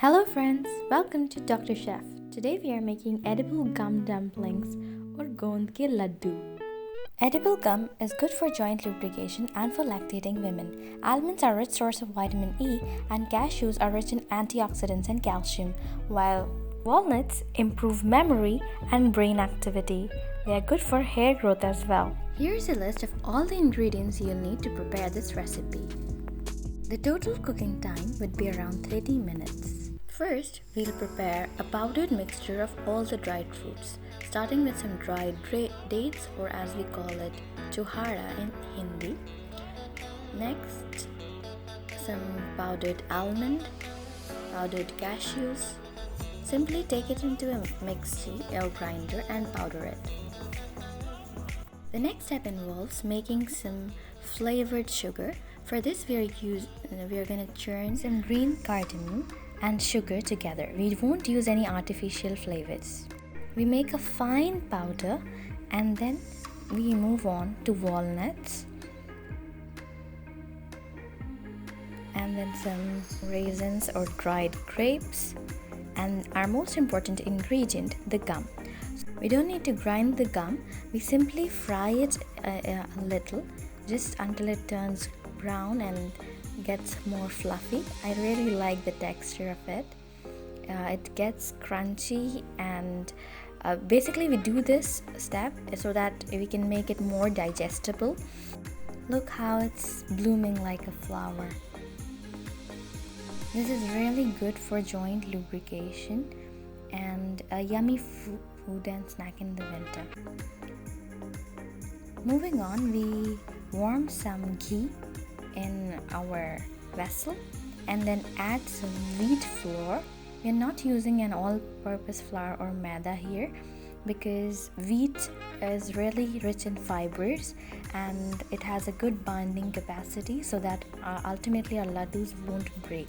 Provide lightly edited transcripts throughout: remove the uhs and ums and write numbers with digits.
Hello friends, welcome to Dr. Chef. Today we are making edible gum dumplings or गोंद के laddu. Edible gum is good for joint lubrication and for lactating women. Almonds are a rich source of vitamin E and cashews are rich in antioxidants and calcium, while walnuts improve memory and brain activity. They are good for hair growth as well. Here's a list of all the ingredients you'll need to prepare this recipe. The total cooking time would be around 30 minutes. First, we'll prepare a powdered mixture of all the dried fruits, starting with some dried dates, or as we call it, chuhara in Hindi. Next, some powdered almond, powdered cashews. Simply take it into a mixie or grinder and powder it. The next step involves making some flavored sugar. For this, we are going to churn some green cardamom and sugar together. We won't use any artificial flavors. We make a fine powder and then we move on to walnuts and then some raisins or dried grapes and our most important ingredient, the gum. We don't need to grind the gum, we simply fry it a little just until it turns brown and gets more fluffy. I really like the texture of it. It gets crunchy and basically we do this step so that we can make it more digestible. Look how it's blooming like a flower. This is really good for joint lubrication and a yummy food and snack in the winter. Moving on, we warm some ghee in our vessel and then add some wheat flour. We're not using an all-purpose flour or maida here because wheat is really rich in fibers and it has a good binding capacity so that ultimately our laddus won't break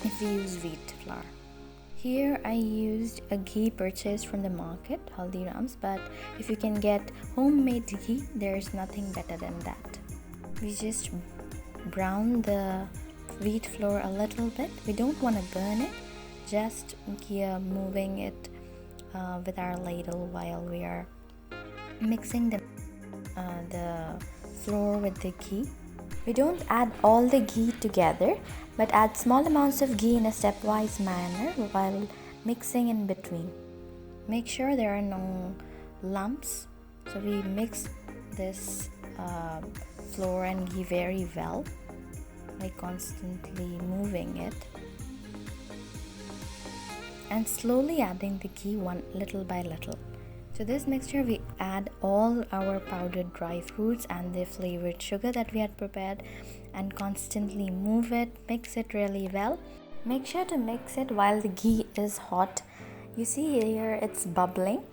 if we use wheat flour. Here I used a ghee purchased from the market, Haldiram's, but if you can get homemade ghee, there's nothing better than that. We just brown the wheat flour a little bit. We don't want to burn it, just moving it with our ladle while we are mixing the flour with the ghee. We don't add all the ghee together, but add small amounts of ghee in a stepwise manner while mixing in between. Make sure there are no lumps. So we mix this flour and ghee very well by constantly moving it and slowly adding the ghee one little by little. To this mixture we add all our powdered dry fruits and the flavored sugar that we had prepared and constantly move it, mix it really well. Make sure to mix it while the ghee is hot. You see here it's bubbling,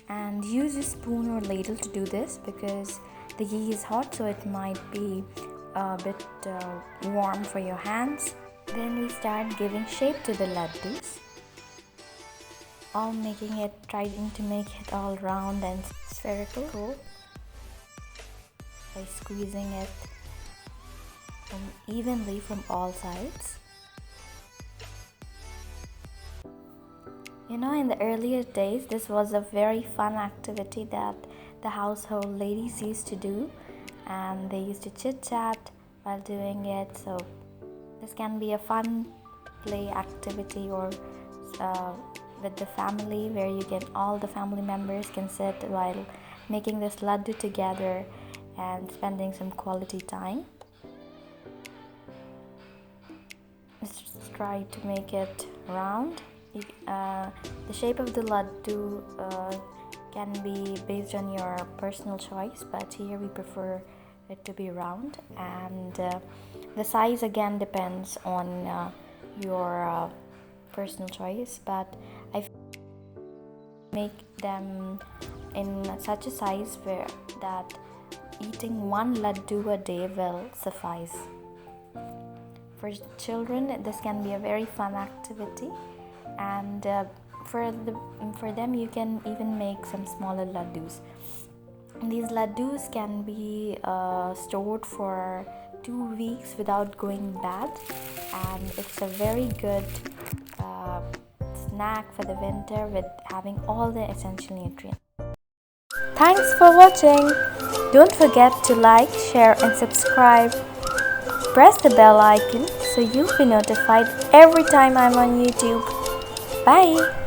and use a spoon or ladle to do this because the ghee is hot, so it might be a bit warm for your hands. Then we start giving shape to the laddus, trying to make it all round and spherical by squeezing it evenly from all sides. You know, in the earlier days, this was a very fun activity that the household ladies used to do, and they used to chit chat while doing it. So this can be a fun play activity or with the family, where all the family members can sit while making this laddu together and spending some quality time. Let's just try to make it round. The shape of the laddu can be based on your personal choice, but here we prefer it to be round, and the size again depends on your personal choice, but I make them in such a size that eating one laddu a day will suffice. For children, this can be a very fun activity, and for them you can even make some smaller laddus. These laddus can be stored for 2 weeks without going bad, and it's a very good snack for the winter with having all the essential nutrients. Thanks for watching. Don't forget to like, share and subscribe. Press the bell icon so you'll be notified every time I'm on YouTube. Bye.